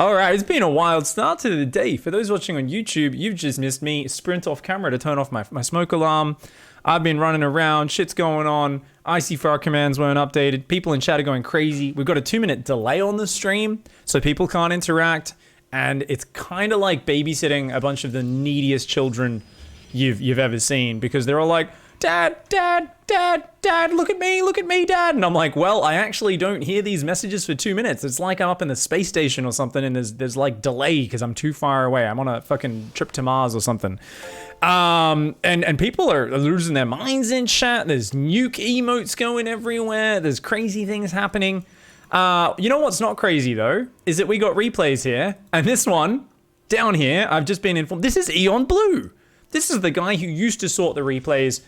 Alright, it's been a wild start to the day. For those watching on YouTube, you've just missed me sprint off camera to turn off my smoke alarm. I've been running around, shit's going on, ICYFAR commands weren't updated, people in chat are going crazy. We've got a 2-minute delay on the stream, so people can't interact, and it's kind of like babysitting a bunch of the neediest children you've ever seen, because they're all like, Dad, Dad, Dad, Dad, look at me, Dad. And I'm like, well, I actually don't hear these messages for 2 minutes. It's like I'm up in the space station or something, and there's like delay because I'm too far away. I'm on a fucking trip to Mars or something. And people are losing their minds in chat. There's nuke emotes going everywhere. There's crazy things happening. You know what's not crazy though, is that we got replays here, and this one down here, I've just been informed, this is Eon Blue. This is the guy who used to sort the replays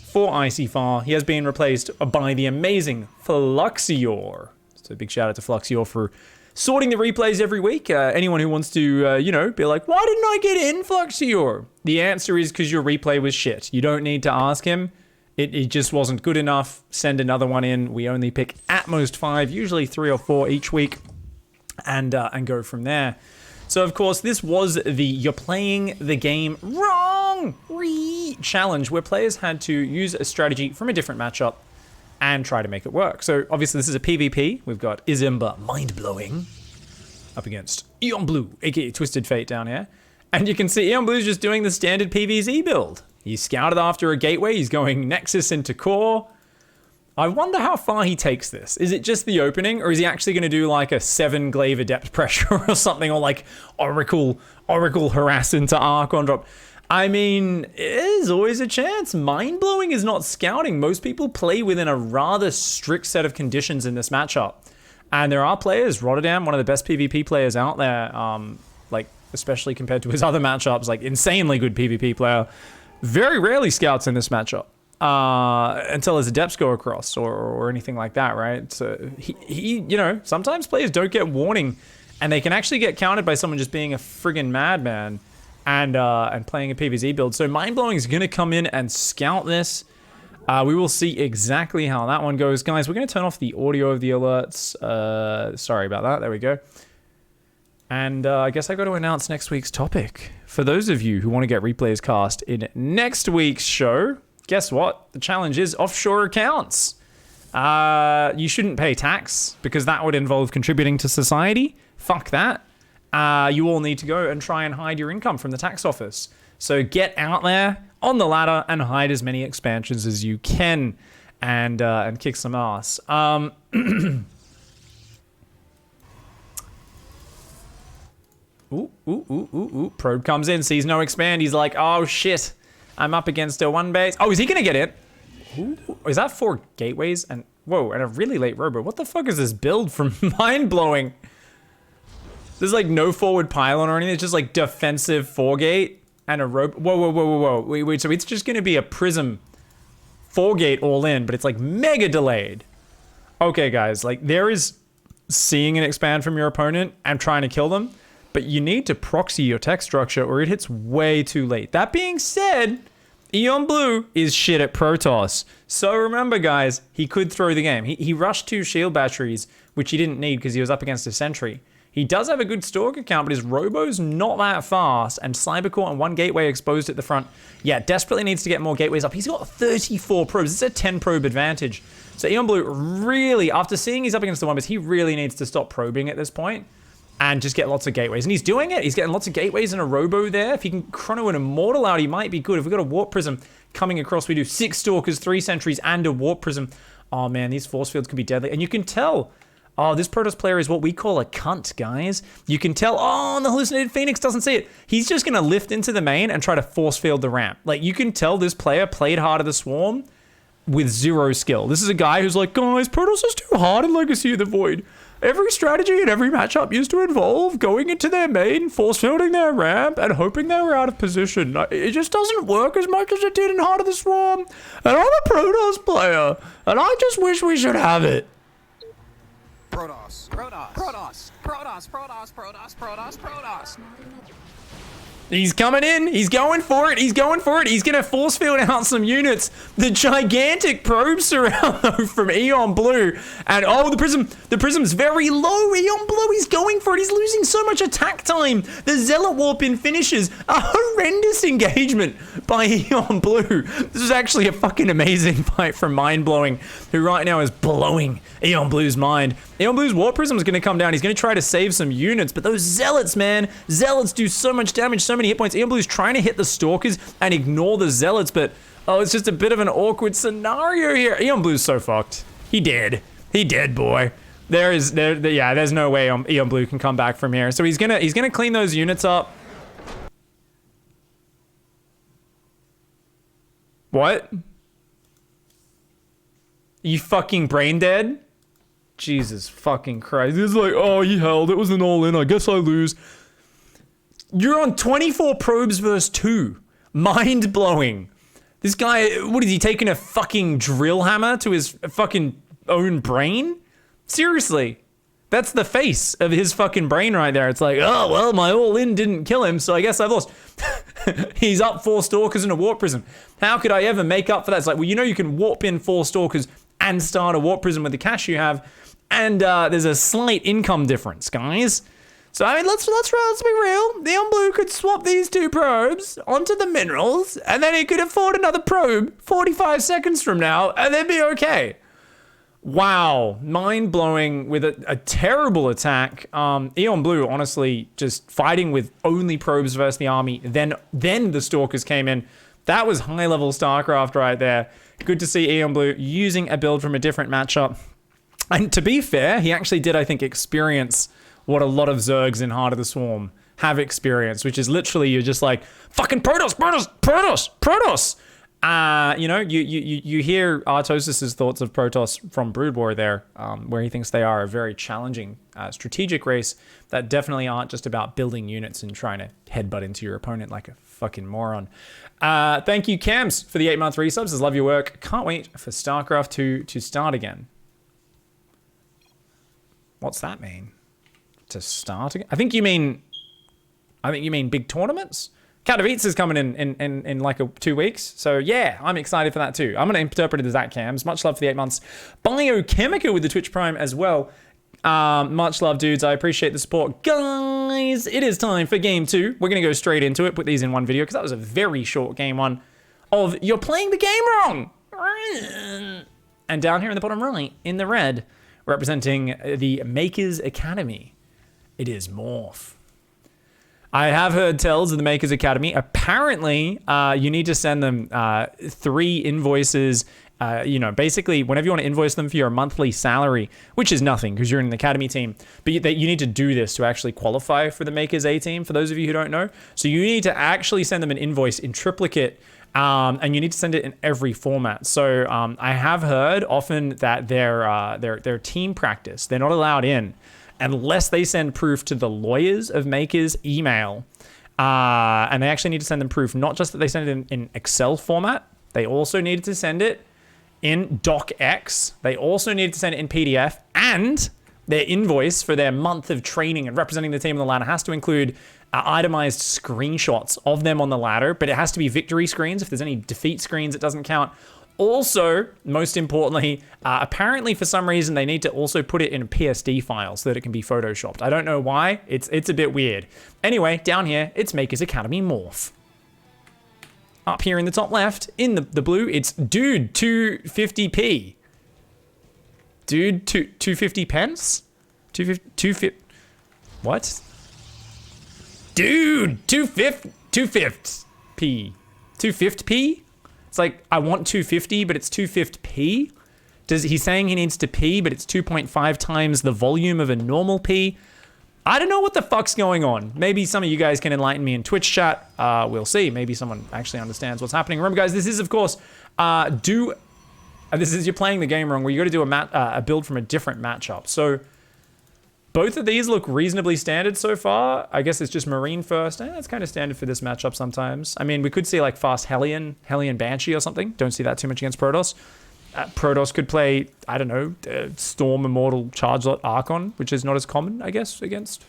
for ICYFAR. He has been replaced by the amazing Fluxior. So a big shout out to Fluxior for sorting the replays every week. Anyone who wants to, you know, be like, why didn't I get in, Fluxior? The answer is because your replay was shit. You don't need to ask him. It just wasn't good enough. Send another one in. We only pick at most 5, usually 3 or 4 each week, and go from there. So, of course, this was the You're Playing the Game Wrong challenge, where players had to use a strategy from a different matchup and try to make it work. So, obviously, this is a PvP. We've got Izimba Mindblowing up against Eon Blue, aka Twisted Fate down here. And you can see Eon Blue's just doing the standard PvZ build. He's scouted after a gateway. He's going Nexus into core. I wonder how far he takes this. Is it just the opening, or is he actually going to do like a 7 glaive adept pressure or something, or like Oracle harass into Arc on drop? I mean, there's always a chance. Mind-blowing is not scouting. Most people play within a rather strict set of conditions in this matchup. And there are players, Rotterdam, one of the best PvP players out there, like especially compared to his other matchups, like insanely good PvP player, very rarely scouts in this matchup. Until his adepts go across or anything like that, right? So he you know, sometimes players don't get warning, and they can actually get countered by someone just being a friggin' madman and playing a PvZ build. So Mindblowing is gonna come in and scout this. We will see exactly how that one goes. Guys, we're gonna turn off the audio of the alerts. Sorry about that, there we go. And I guess I got to announce next week's topic. For those of you who want to get replays cast in next week's show, guess what? The challenge is offshore accounts. You shouldn't pay tax because that would involve contributing to society. Fuck that. You all need to go and try and hide your income from the tax office. So get out there on the ladder and hide as many expansions as you can, and kick some ass. Ooh. Probe comes in, sees no expand. He's like, oh shit. I'm up against a 1 base. Oh, is he gonna get it? Ooh, is that 4 gateways? And whoa, and a really late robo. What the fuck is this build from Mindblowing? There's like no forward pylon or anything. It's just like defensive 4-gate and a robo. Whoa. Wait. So it's just gonna be a prism 4-gate all in, but it's like mega delayed. Okay, guys, like there is seeing an expand from your opponent and trying to kill them, but you need to proxy your tech structure or it hits way too late. That being said, Eon Blue is shit at Protoss. So remember, guys, he could throw the game. He rushed 2 shield batteries, which he didn't need because he was up against a sentry. He does have a good Stalker count, but his Robo's not that fast, and Cybercore and 1 gateway exposed at the front. Yeah, desperately needs to get more gateways up. He's got 34 probes. This is a 10 probe advantage. So Eon Blue really, after seeing he's up against the 1 base, he really needs to stop probing at this point and just get lots of gateways. And he's doing it. He's getting lots of gateways and a robo there. If he can chrono an Immortal out, he might be good. If we've got a Warp Prism coming across, we do 6 Stalkers, 3 Sentries, and a Warp Prism. Oh man, these force fields could be deadly. And you can tell, oh, this Protoss player is what we call a cunt, guys. You can tell, oh, and the Hallucinated Phoenix doesn't see it. He's just gonna lift into the main and try to force field the ramp. Like, you can tell this player played Heart of the Swarm with 0 skill. This is a guy who's like, guys, Protoss is too hard in Legacy of the Void. Every strategy in every matchup used to involve going into their main, force fielding their ramp, and hoping they were out of position. It just doesn't work as much as it did in Heart of the Swarm. And I'm a Protoss player, and I just wish we should have it. Protoss. He's coming in. He's going for it. He's going for it. He's going to force field out some units. The gigantic probe surround though from Eon Blue. And oh, the prism's very low. Eon Blue, he's going for it. He's losing so much attack time. The Zealot Warp in finishes. A horrendous engagement by Eon Blue. This is actually a fucking amazing fight from Mindblowing, who right now is blowing Eon Blue's mind. Eon Blue's Warp Prism is going to come down. He's going to try to save some units, but those Zealots, man. Zealots do so much damage, so many hit points. Eon Blue's trying to hit the Stalkers and ignore the Zealots, but oh, it's just a bit of an awkward scenario here. Eon Blue's so fucked. He dead. He dead, boy. There's no way Eon Blue can come back from here. So he's gonna clean those units up. What? You fucking brain dead? Jesus fucking Christ. It's like, oh, he held. It was an all-in. I guess I lose. You're on 24 probes versus 2. Mind-blowing. This guy, what is he, taking a fucking drill hammer to his fucking own brain? Seriously. That's the face of his fucking brain right there. It's like, oh, well, my all-in didn't kill him, so I guess I've lost. He's up 4 Stalkers and a Warp Prism. How could I ever make up for that? It's like, well, you know you can warp in 4 Stalkers and start a Warp Prism with the cash you have, and there's a slight income difference, guys. So, I mean, let's be real. Eon Blue could swap these 2 probes onto the minerals, and then he could afford another probe 45 seconds from now, and they'd be okay. Wow, mind-blowing with a terrible attack. Eon Blue, honestly, just fighting with only probes versus the army. Then the Stalkers came in. That was high-level StarCraft right there. Good to see Eon Blue using a build from a different matchup. And to be fair, he actually did, I think, experience what a lot of Zergs in Heart of the Swarm have experienced, which is literally you're just like, fucking Protoss, Protoss, Protoss, Protoss! You know, you hear Artosis's thoughts of Protoss from Brood War there, where he thinks they are a very challenging strategic race that definitely aren't just about building units and trying to headbutt into your opponent like a fucking moron. Thank you, Cams, for the 8-month resubs. I love your work. Can't wait for StarCraft 2 to start again. What's that mean? To start again? I think you mean big tournaments? Katowice is coming in like 2 weeks. So yeah, I'm excited for that too. I'm going to interpret it as that, Cams. Much love for the 8 months. Biochemical with the Twitch Prime as well. Much love, dudes. I appreciate the support. Guys, it is time for game 2. We're going to go straight into it. Put these in one video because that was a very short game 1 of You're Playing the Game Wrong. And down here in the bottom right, in the red, representing the Makers Academy, it is Morph. I have heard tells of the Makers Academy. Apparently, you need to send them 3 invoices. You know, basically, whenever you want to invoice them for your monthly salary, which is nothing because you're in the Academy team, but you need to do this to actually qualify for the Makers A team, for those of you who don't know. So you need to actually send them an invoice in triplicate, and you need to send it in every format. So I have heard often that their team practice, they're not allowed in unless they send proof to the lawyers of Makers email. And they actually need to send them proof, not just that they send it in Excel format, they also needed to send it in DocX. They also needed to send it in PDF, and their invoice for their month of training and representing the team on the ladder has to include itemized screenshots of them on the ladder, but it has to be victory screens. If there's any defeat screens, it doesn't count. Also, most importantly, apparently for some reason they need to also put it in a PSD file so that it can be photoshopped. I don't know why. It's a bit weird. Anyway, down here, it's Makers Academy Morph. Up here in the top left, in the blue, it's Dude 250p. Dude 250 pence? 250. What? Dude 250p. 250p? It's like, I want 250, but it's 250p? He's saying he needs to pee, but it's 2.5 times the volume of a normal pee? I don't know what the fuck's going on. Maybe some of you guys can enlighten me in Twitch chat. We'll see. Maybe someone actually understands what's happening. Remember, guys, this is, of course, this is You're Playing the Game Wrong, where you got to do a build from a different matchup. So both of these look reasonably standard so far. I guess it's just Marine first. That's kind of standard for this matchup sometimes. I mean, we could see like Fast Hellion Banshee or something. Don't see that too much against Protoss. Protoss could play, I don't know, Storm Immortal Charge Lot Archon, which is not as common, I guess, against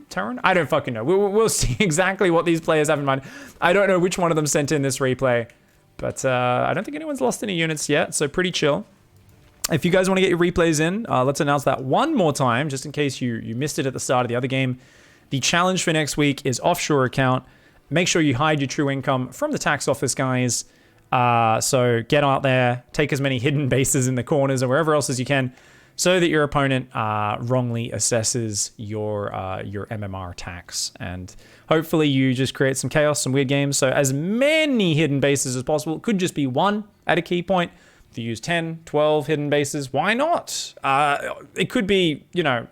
Terran? I don't fucking know. We'll see exactly what these players have in mind. I don't know which one of them sent in this replay, but I don't think anyone's lost any units yet, so pretty chill. If you guys want to get your replays in, let's announce that one more time, just in case you missed it at the start of the other game. The challenge for next week is Offshore Account. Make sure you hide your true income from the tax office, guys. So get out there, take as many hidden bases in the corners or wherever else as you can, so that your opponent wrongly assesses your MMR tax. And hopefully you just create some chaos, some weird games. So as many hidden bases as possible. It could just be one at a key point. If you use 10, 12 hidden bases, why not? It could be, you know,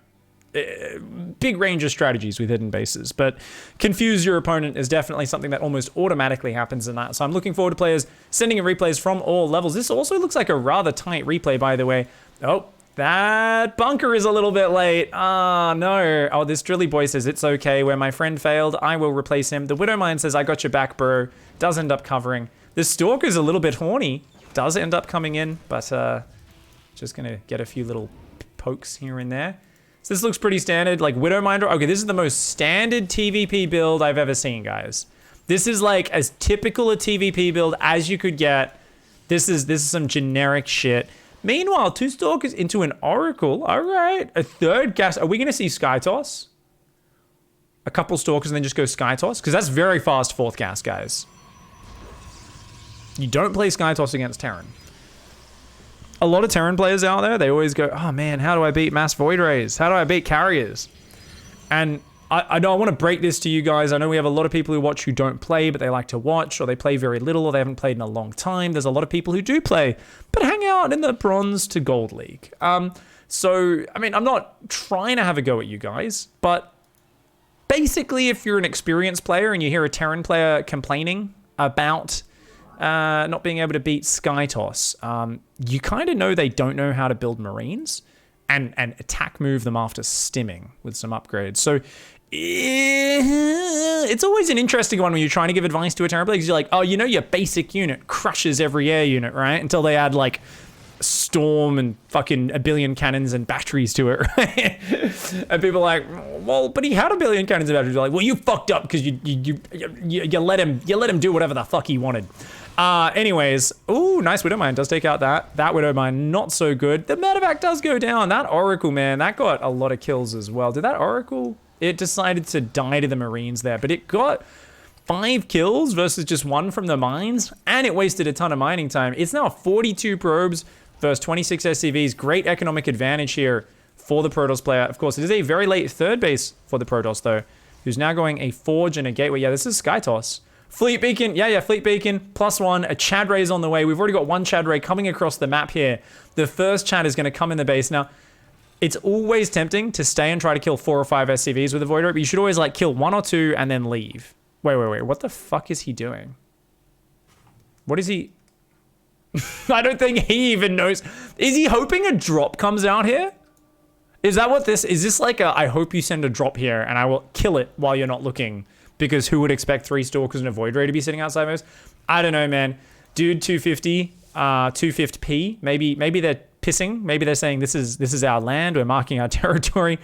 big range of strategies with hidden bases, but confuse your opponent is definitely something that almost automatically happens in that. So I'm looking forward to players sending in replays from all levels. This also looks like a rather tight replay, by the way. Oh, that bunker is a little bit late. Ah, no. Oh, this Drilly boy says it's okay. Where my friend failed, I will replace him. The Widowmine says, I got your back, bro. Does end up covering. This Stalker's a little bit horny. Does end up coming in, but just gonna get a few little pokes here and there. So this looks pretty standard, like Widowminder. Okay, this is the most standard TVP build I've ever seen, guys. This is like as typical a TVP build as you could get. This is some generic shit. Meanwhile, 2 Stalkers into an Oracle. All right, a 3rd gas. Are we gonna see Sky Toss? A couple Stalkers and then just go Sky Toss? Because that's very fast 4th gas, guys. You don't play Sky Toss against Terran. A lot of Terran players out there, they always go, oh man, how do I beat mass Void Rays? How do I beat carriers? And I know I want to break this to you guys. I know we have a lot of people who watch who don't play, but they like to watch, or they play very little, or they haven't played in a long time. There's a lot of people who do play, but hang out in the Bronze to Gold League. So, I mean, I'm not trying to have a go at you guys, but basically if you're an experienced player and you hear a Terran player complaining about not being able to beat Sky Toss, you kind of know they don't know how to build Marines and attack move them after stimming with some upgrades. So it's always an interesting one when you're trying to give advice to a Terran player, because you're like, oh, you know, your basic unit crushes every air unit, right? Until they add like Storm and fucking a billion cannons and batteries to it, right? And people are like, well, but he had a billion cannons and batteries. You're like, well, you fucked up because you let him do whatever the fuck he wanted. Anyways, ooh, nice Widowmine does take out that Widowmine, not so good. The medevac does go down. That Oracle, man, that got a lot of kills as well. Did that Oracle? It decided to die to the Marines there, but it got 5 kills versus just 1 from the mines, and it wasted a ton of mining time. It's now 42 probes versus 26 SCVs. Great economic advantage here for the Protoss player. Of course, it is a very late 3rd base for the Protoss, though, who's now going a Forge and a Gateway. Yeah, this is Sky Toss. Fleet Beacon, yeah, Fleet Beacon, +1, a Chad Ray's on the way. We've already got 1 Chad Ray coming across the map here. The first Chad is going to come in the base. Now, it's always tempting to stay and try to kill 4 or 5 SCVs with a Void Ray, but you should always like kill 1 or 2 and then leave. Wait, what the fuck is he doing? What is he? I don't think he even knows. Is he hoping a drop comes out here? Is that what this, is this like a, I hope you send a drop here and I will kill it while you're not looking? Because who would expect 3 Stalkers and a Void Ray to be sitting outside most? I don't know, man. Dude, 250, 250p. Maybe they're pissing. Maybe they're saying this is our land. We're marking our territory.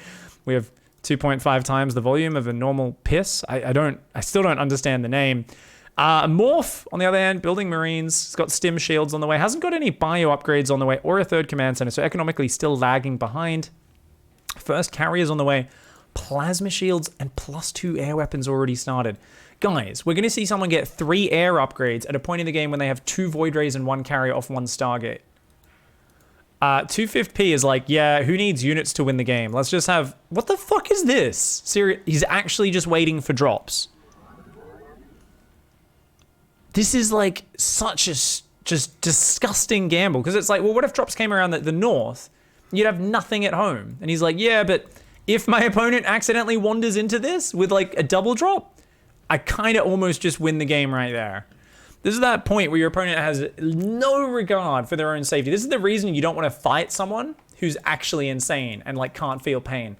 We have 2.5 times the volume of a normal piss. I still don't understand the name. Morph, on the other hand, building Marines. It's got stim shields on the way. Hasn't got any bio upgrades on the way or a 3rd command center. So economically still lagging behind. First carriers on the way. Plasma shields and +2 air weapons already started. Guys, we're going to see someone get 3 air upgrades at a point in the game when they have 2 Void Rays and 1 carrier off 1 Stargate. 250p is like, yeah, who needs units to win the game? Let's just have... What the fuck is this? Seriously, he's actually just waiting for drops. This is like such a just disgusting gamble, because it's like, well, what if drops came around the north? You'd have nothing at home. And he's like, yeah, but... if my opponent accidentally wanders into this with like a double drop, I kind of almost just win the game right there. This is that point where your opponent has no regard for their own safety. This is the reason you don't want to fight someone who's actually insane and like can't feel pain.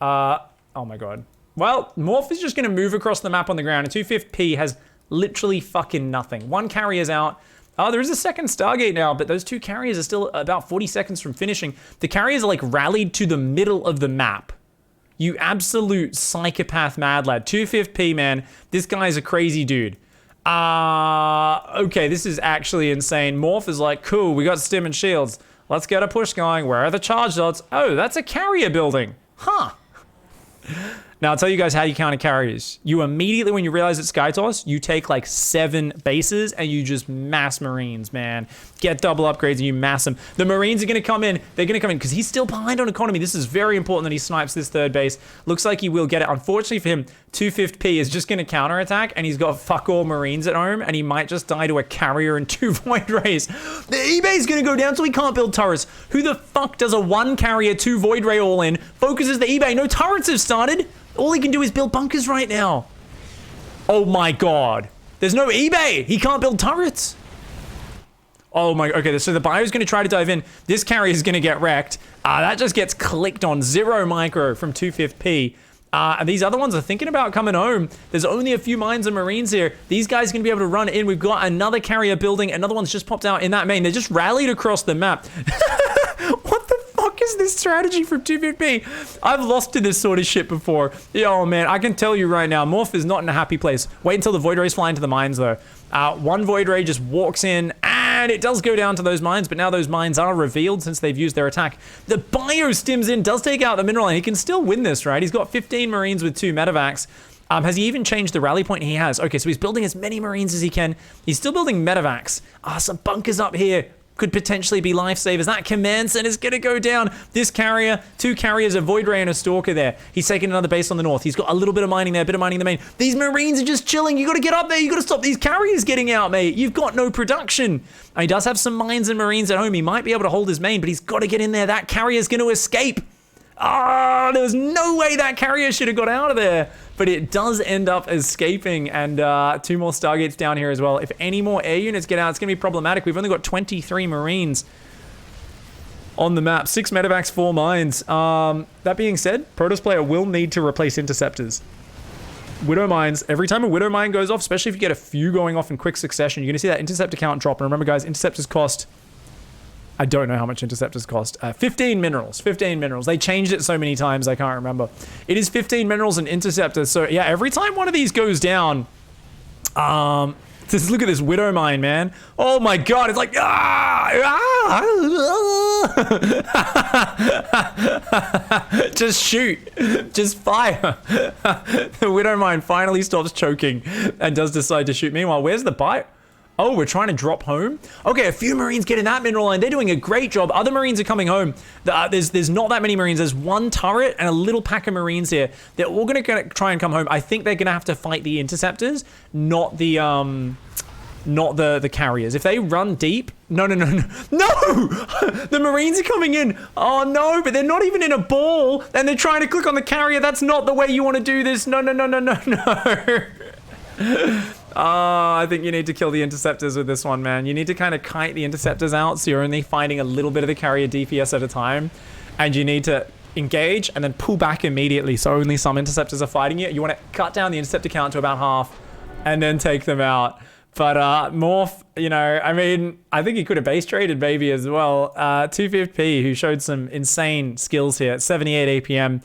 Oh my God. Well, Morph is just going to move across the map on the ground, and 250p has literally fucking nothing. 1 carrier's out. Oh, there is a 2nd Stargate now, but those 2 carriers are still about 40 seconds from finishing. The carriers are like rallied to the middle of the map. You absolute psychopath mad lad. 250p, man. This guy's a crazy dude. Okay, this is actually insane. Morph is like, cool, we got stim and shields. Let's get a push going. Where are the charge dots? Oh, that's a carrier building. Huh. Now, I'll tell you guys how you counter carriers. You immediately, when you realize it's Skytoss, you take like 7 bases and you just mass Marines, man. Get double upgrades and you mass them. The Marines are going to come in. They're going to come in because he's still behind on economy. This is very important that he snipes this 3rd base. Looks like he will get it. Unfortunately for him, 250p is just going to counterattack and he's got fuck all Marines at home and he might just die to a carrier and 2 Void Rays. The eBay is going to go down so he can't build turrets. Who the fuck does a 1 carrier, 2 Void Ray all in, focuses the eBay? No turrets have started. All he can do is build bunkers right now. Oh my god. There's no eBay. He can't build turrets. Oh my, okay, so the bio's gonna try to dive in. This carrier is gonna get wrecked. That just gets clicked on. 0 micro from 250p. And these other ones are thinking about coming home. There's only a few mines and Marines here. These guys are gonna be able to run in. We've got another carrier building. Another one's just popped out in that main. They just rallied across the map. What the fuck is this strategy from 250p? I've lost to this sort of shit before. Oh man, I can tell you right now, Morph is not in a happy place. Wait until the Void Rays fly into the mines though. 1 Void Ray just walks in and it does go down to those mines, but now those mines are revealed since they've used their attack. The bio stims in, does take out the mineral, and he can still win this, right? He's got 15 Marines with 2 medevacs. Has he even changed the rally point? He has. Okay, so he's building as many Marines as he can. He's still building medevacs. Some bunkers up here could potentially be lifesavers. That command center is going to go down. This carrier, 2 carriers, a Void Ray and a Stalker there. He's taking another base on the north. He's got a little bit of mining there, a bit of mining in the main. These Marines are just chilling. You got to get up there. You got to stop these carriers getting out, mate. You've got no production. And he does have some mines and Marines at home. He might be able to hold his main, but he's got to get in there. That carrier's going to escape. There was no way that carrier should have got out of there. But it does end up escaping, and 2 more Stargates down here as well. If any more air units get out, it's going to be problematic. We've only got 23 Marines on the map. 6 medevacs, 4 mines. That being said, Protoss player will need to replace interceptors. Widow mines, every time a Widow mine goes off, especially if you get a few going off in quick succession, you're going to see that interceptor count drop. And remember, guys, interceptors cost... I don't know how much interceptors cost. 15 minerals. 15 minerals. They changed it so many times, I can't remember. It is 15 minerals and interceptors. So, yeah, every time one of these goes down... just look at this Widow mine, man. Oh, my God. It's like... Just shoot. Just fire. The Widow mine finally stops choking and does decide to shoot. Meanwhile, where's the bite? Oh, we're trying to drop home? Okay, a few Marines get in that mineral line. They're doing a great job. Other Marines are coming home. There's not that many Marines. There's 1 turret and a little pack of Marines here. They're all going to try and come home. I think they're going to have to fight the interceptors, not the carriers. If they run deep... No! The Marines are coming in. Oh, no, but they're not even in a ball. And they're trying to click on the carrier. That's not the way you want to do this. No. I think you need to kill the interceptors with this one, man. You need to kind of kite the interceptors out so you're only fighting a little bit of the carrier DPS at a time. And you need to engage and then pull back immediately so only some interceptors are fighting you. You want to cut down the interceptor count to about half and then take them out. But Morph, you know, I mean, I think he could have base traded maybe as well. 250p, who showed some insane skills here at 78 APM.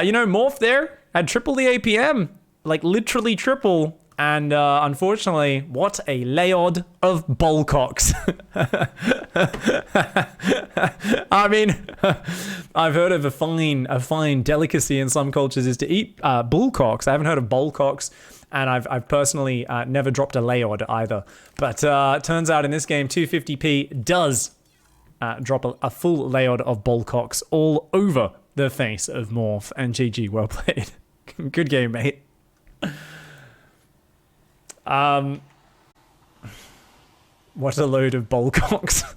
You know, Morph there had triple the APM. Like literally triple. And unfortunately, what a layout of bullcocks. I mean, I've heard of a fine delicacy in some cultures is to eat bullcocks. I haven't heard of bullcocks, and I've personally never dropped a layout either. But turns out in this game, 250p does drop a full layout of bullcocks all over the face of Morph. And GG, well played. Good game, mate. What a load of bullcocks.